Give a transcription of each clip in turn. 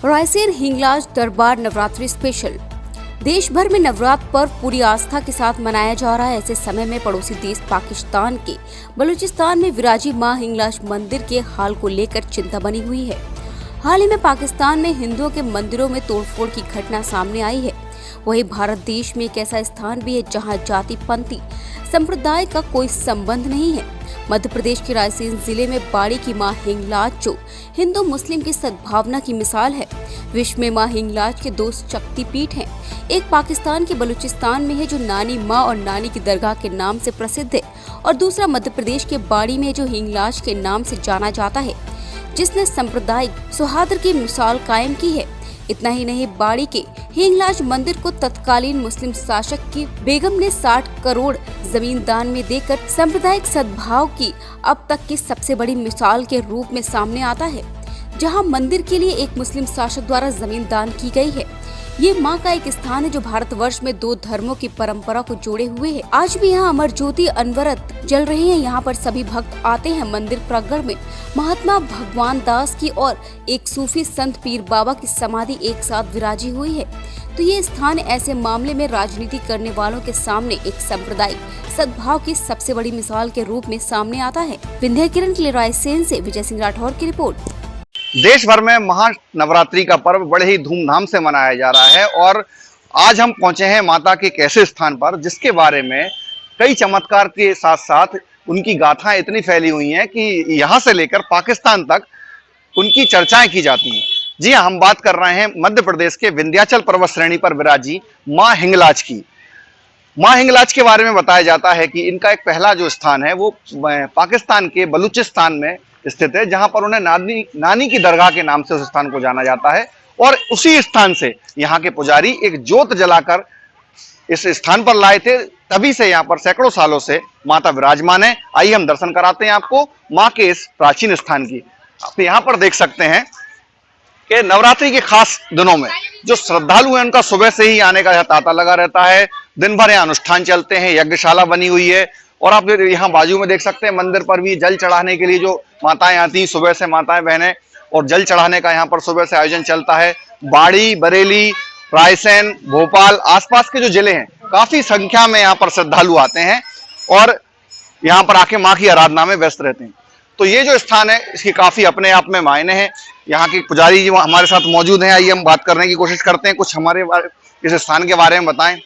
रायसेन हिंगलाज दरबार नवरात्रि स्पेशल। देश भर में नवरात्र पर्व पूरी आस्था के साथ मनाया जा रहा है। ऐसे समय में पड़ोसी देश पाकिस्तान के बलूचिस्तान में विराजी मां हिंगलाज मंदिर के हाल को लेकर चिंता बनी हुई है। हाल ही में पाकिस्तान में हिंदुओं के मंदिरों में तोड़फोड़ की घटना सामने आई है। वहीं भारत देश में एक ऐसा स्थान भी है जहां जाति पंथी संप्रदाय का कोई संबंध नहीं है। मध्य प्रदेश के रायसेन जिले में बाड़ी की मां हिंगलाज जो हिंदू मुस्लिम की सद्भावना की मिसाल है। विश्व में मां हिंगलाज के दो शक्तिपीठ हैं। एक पाकिस्तान के बलूचिस्तान में है जो नानी मां और नानी की दरगाह के नाम से प्रसिद्ध है, और दूसरा मध्य प्रदेश के बाड़ी में जो हिंगलाज के नाम से जाना जाता है, जिसने सांप्रदायिक सौहार्द की मिसाल कायम की है। इतना ही नहीं, बाड़ी के हिंगलाज मंदिर को तत्कालीन मुस्लिम शासक की बेगम ने 60 करोड़ जमीन दान में देकर सांप्रदायिक सद्भाव की अब तक की सबसे बड़ी मिसाल के रूप में सामने आता है, जहां मंदिर के लिए एक मुस्लिम शासक द्वारा जमीन दान की गई है। ये मां का एक स्थान है जो भारतवर्ष में दो धर्मों की परंपरा को जोड़े हुए है। आज भी यहाँ अमर ज्योति अनवरत जल रही है। यहाँ पर सभी भक्त आते हैं। मंदिर प्रांगण में महात्मा भगवान दास की और एक सूफी संत पीर बाबा की समाधि एक साथ विराजी हुई है। तो ये स्थान ऐसे मामले में राजनीति करने वालों के सामने एक सांप्रदायिक सद्भाव की सबसे बड़ी मिसाल के रूप में सामने आता है। विंध्य किरण के लिए रायसेन से विजय सिंह राठौर की रिपोर्ट। देश भर में महानवरात्रि का पर्व बड़े ही धूमधाम से मनाया जा रहा है और आज हम पहुंचे हैं माता के एक ऐसे स्थान पर जिसके बारे में कई चमत्कार के साथ साथ उनकी गाथाएं इतनी फैली हुई हैं कि यहां से लेकर पाकिस्तान तक उनकी चर्चाएं की जाती हैं। जी हाँ, हम बात कर रहे हैं मध्य प्रदेश के विंध्याचल पर्वत श्रेणी पर विराजी मां हिंगलाज की। मां हिंगलाज के बारे में बताया जाता है कि इनका एक पहला जो स्थान है वो पाकिस्तान के बलूचिस्तान में स्थित है, जहां पर उन्हें नानी की दरगाह के नाम से उस स्थान को जाना जाता है। और उसी स्थान से यहाँ के पुजारी एक ज्योत जलाकर इस स्थान पर लाए थे। तभी से यहाँ पर सैकड़ों सालों से माता विराजमान है। आइए हम दर्शन कराते हैं आपको मां के इस प्राचीन स्थान की। आप यहाँ पर देख सकते हैं कि नवरात्रि के खास दिनों में जो श्रद्धालु हैं उनका सुबह से ही आने का तांता लगा रहता है। दिन भर यहाँ अनुष्ठान चलते हैं, यज्ञशाला बनी हुई है। और आप यहाँ बाजू में देख सकते हैं मंदिर पर भी जल चढ़ाने के लिए जो माताएं आती हैं, सुबह से माताएं बहनें, और जल चढ़ाने का यहाँ पर सुबह से आयोजन चलता है। बाड़ी, बरेली, रायसेन, भोपाल आसपास के जो जिले हैं काफी संख्या में यहाँ पर श्रद्धालु आते हैं और यहाँ पर आके माँ की आराधना में व्यस्त रहते हैं। तो ये जो स्थान है इसकी काफी अपने आप में मायने हैं। यहाँ के पुजारी जी हमारे साथ मौजूद हैं। आइए हम बात करने की कोशिश करते हैं, कुछ हमारे इस स्थान के बारे में बताएं।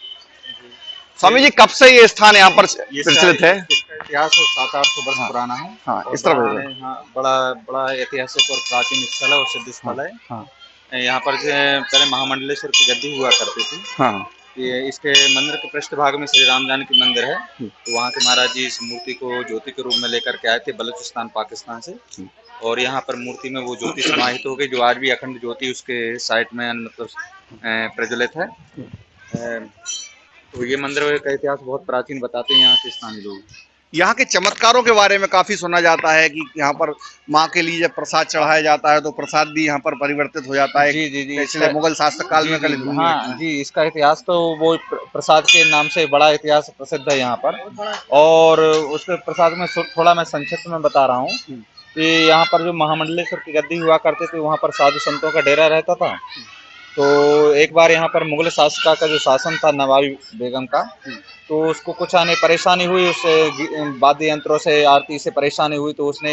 स्वामी जी, कब से ये स्थान यहाँ पर प्रचलित है? इतिहास 700-800 वर्ष पुराना है। हाँ, इस तरह हाँ, बड़ा ऐतिहासिक और प्राचीन स्थल है और सिद्ध स्थल है। हाँ। यहाँ पर पहले महामंडलेश्वर की गद्दी हुआ करती थी। हाँ। ये इसके मंदिर के पृष्ठभाग में श्री राम जानकी मंदिर है। तो वहाँ के महाराज जी इस मूर्ति को ज्योति के रूप में लेकर के आए थे बलूचिस्तान पाकिस्तान से, और यहाँ पर मूर्ति में वो ज्योति समाहित हो गई जो आज भी अखंड ज्योति उसके साइड में मतलब प्रज्वलित है। तो ये मंदिर का इतिहास बहुत प्राचीन बताते हैं यहाँ के स्थानीय लोग। यहाँ के चमत्कारों के बारे में काफी सुना जाता है कि यहाँ पर माँ के लिए जब प्रसाद चढ़ाया जाता है तो प्रसाद भी यहाँ पर परिवर्तित हो जाता है। जी जी जी, इसलिए मुगल शासक काल में हाँ जी, इसका इतिहास तो वो प्रसाद के नाम से बड़ा इतिहास प्रसिद्ध है यहाँ पर। और उसके प्रसाद में थोड़ा मैं संक्षिप्त में बता रहा हूँ कि यहाँ पर जो महामंडलेश्वर की गद्दी हुआ करते थे वहाँ पर साधु संतों का डेरा रहता था। तो एक बार यहाँ पर मुगल शासका का जो शासन था नवाबी बेगम का, तो उसको कुछ आने परेशानी हुई, उससे वाद्य यंत्रों से आरती से परेशानी हुई, तो उसने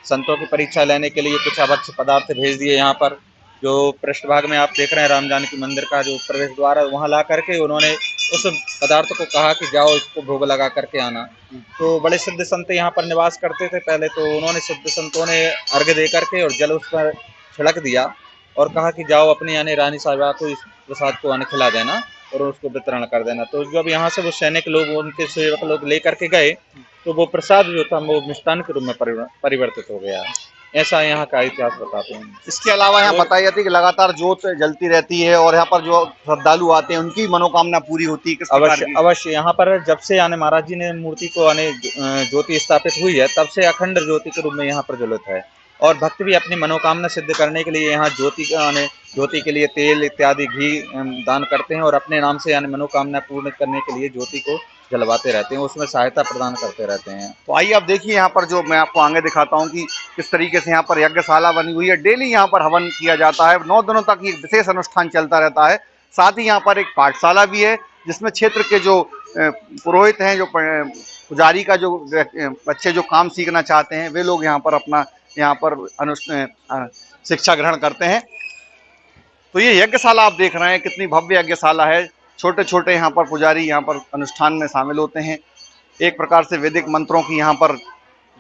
संतों की परीक्षा लेने के लिए कुछ अभक्ष पदार्थ भेज दिए। यहाँ पर जो पृष्ठभाग में आप देख रहे हैं राम जानकी मंदिर का जो प्रवेश द्वार है, वहाँ ला करके उन्होंने उस पदार्थ को कहा कि जाओ इसको भोग लगा करके आना। तो बड़े सिद्ध संत यहाँ पर निवास करते थे पहले, तो उन्होंने सिद्ध संतों ने अर्घ्य दे करके और जल उस पर छिड़क दिया और कहा कि जाओ अपनी यानी रानी साहिबा को इस प्रसाद को खिला देना और उसको वितरण कर देना। तो जब यहाँ से वो सैनिक लोग उनके सेवक लोग लेकर के गए तो वो प्रसाद जो था वो मिष्टान के रूप में परिवर्तित हो गया। ऐसा यहाँ का इतिहास बताते हैं। इसके अलावा यहाँ बताई जाती है कि लगातार ज्योत जलती रहती है और यहाँ पर जो श्रद्धालु आते हैं उनकी मनोकामना पूरी होती है। अवश्य यहाँ पर जब से यानी महाराज जी ने मूर्ति को ज्योति स्थापित हुई है तब से अखंड ज्योति के रूप में यहाँ प्रज्वलित है। और भक्त भी अपनी मनोकामना सिद्ध करने के लिए यहाँ ज्योति के लिए तेल इत्यादि घी दान करते हैं और अपने नाम से यानी मनोकामना पूर्ण करने के लिए ज्योति को जलवाते रहते हैं, उसमें सहायता प्रदान करते रहते हैं। तो आइए आप देखिए यहाँ पर जो मैं आपको आगे दिखाता हूँ कि किस तरीके से यहाँ पर यज्ञशाला बनी हुई है। डेली यहाँ पर हवन किया जाता है, 9 दिनों तक ये विशेष अनुष्ठान चलता रहता है। साथ ही यहाँ पर एक पाठशाला भी है जिसमें क्षेत्र के जो पुरोहित हैं, जो पुजारी का जो बच्चे जो काम सीखना चाहते हैं, वे लोग यहाँ पर अपना शिक्षा ग्रहण करते हैं। तो ये यज्ञशाला आप देख रहे हैं, कितनी भव्य यज्ञशाला है। छोटे छोटे यहाँ पर पुजारी यहाँ पर अनुष्ठान में शामिल होते हैं। एक प्रकार से वैदिक मंत्रों की यहाँ पर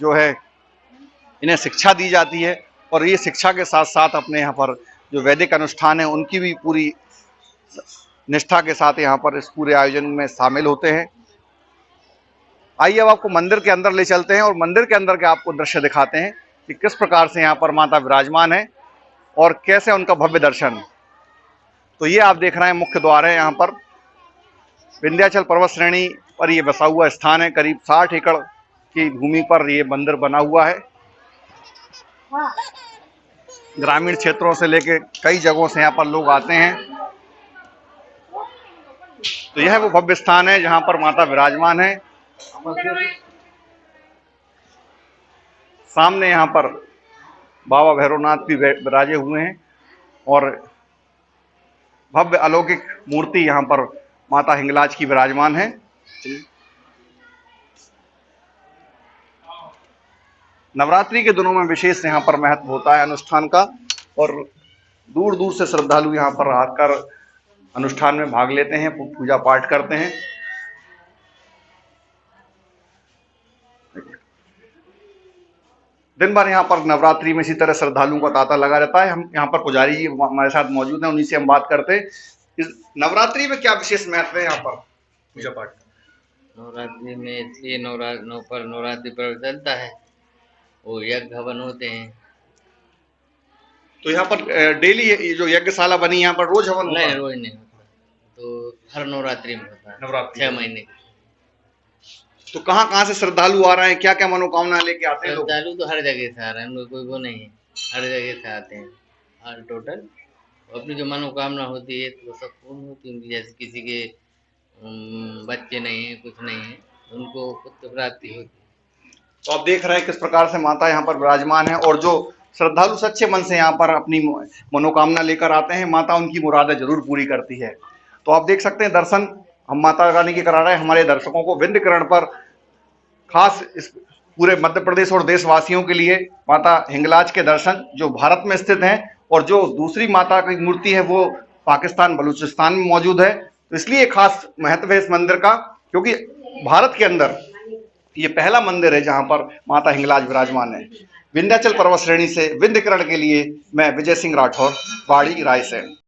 जो है इन्हें शिक्षा दी जाती है, और ये शिक्षा के साथ साथ अपने यहाँ पर जो वैदिक अनुष्ठान है उनकी भी पूरी निष्ठा के साथ यहाँ पर इस पूरे आयोजन में शामिल होते हैं। आइए अब आपको मंदिर के अंदर ले चलते हैं और मंदिर के अंदर के आपको दृश्य दिखाते हैं कि किस प्रकार से यहाँ पर माता विराजमान है और कैसे उनका भव्य दर्शन। तो ये आप देख रहे हैं मुख्य द्वार है। यहाँ पर विंध्याचल पर्वत श्रेणी पर ये बसा हुआ स्थान है। करीब 60 एकड़ की भूमि पर ये मंदिर बना हुआ है। ग्रामीण क्षेत्रों से लेके कई जगहों से यहाँ पर लोग आते हैं। तो यह वो भव्य स्थान है जहाँ पर माता विराजमान है। सामने यहाँ पर बाबा भैरवनाथ भी विराजे हुए हैं और भव्य अलौकिक मूर्ति यहाँ पर माता हिंगलाज की विराजमान है। नवरात्रि के दिनों में विशेष यहाँ पर महत्व होता है अनुष्ठान का, और दूर दूर से श्रद्धालु यहाँ पर आकर अनुष्ठान में भाग लेते हैं, पूजा पाठ करते हैं। दिन भर यहाँ पर नवरात्रि में इसी तरह श्रद्धालुओं का तांता लगा रहता है। हम यहाँ पर पुजारी जी हमारे साथ मौजूद हैं, उन्हीं से हम बात करते हैं। इस नवरात्रि में क्या विशेष महत्व है यहाँ पर पूजा पाठ? नवरात्रि में इसलिए नवरात्रि पर्व चलता है, वो यज्ञ हवन होते हैं। तो यहाँ पर डेली जो यज्ञशाला बनी यहाँ पर रोज हवन होता है? नहीं, रोज नहीं होता, तो हर नवरात्रि में होता है, नवरात्रि 6 महीने। तो कहाँ से श्रद्धालु आ रहे हैं, क्या क्या मनोकामना लेके आते हैं लोग? श्रद्धालु तो हर जगह से आ रहे हैं, हम लोग कोई वो नहीं है, हर जगह से आते हैं। हर टोटल अपनी जो मनोकामना होती है तो सब पूर्ण होती है। जैसे किसी के बच्चे नहीं है, कुछ नहीं है, उनको पुत्र प्राप्ति होती है। तो आप देख रहे हैं किस प्रकार से माता यहाँ पर विराजमान है, और जो श्रद्धालु सच्चे मन से यहाँ पर अपनी मनोकामना लेकर आते हैं, माता उनकी मुरादें जरूर पूरी करती है। तो आप देख सकते हैं दर्शन हम माता रानी के करा रहे हैं। हमारे दर्शकों को विंध्यकरण पर, खास इस पूरे मध्य प्रदेश और देशवासियों के लिए माता हिंगलाज के दर्शन जो भारत में स्थित हैं, और जो दूसरी माता की मूर्ति है वो पाकिस्तान बलूचिस्तान में मौजूद है। तो इसलिए खास महत्व है इस मंदिर का, क्योंकि भारत के अंदर ये पहला मंदिर है जहां पर माता हिंगलाज विराजमान है। विंध्याचल पर्वत श्रेणी से विंध्यकरण के लिए मैं विजय सिंह राठौर, बाड़ी रायसेन।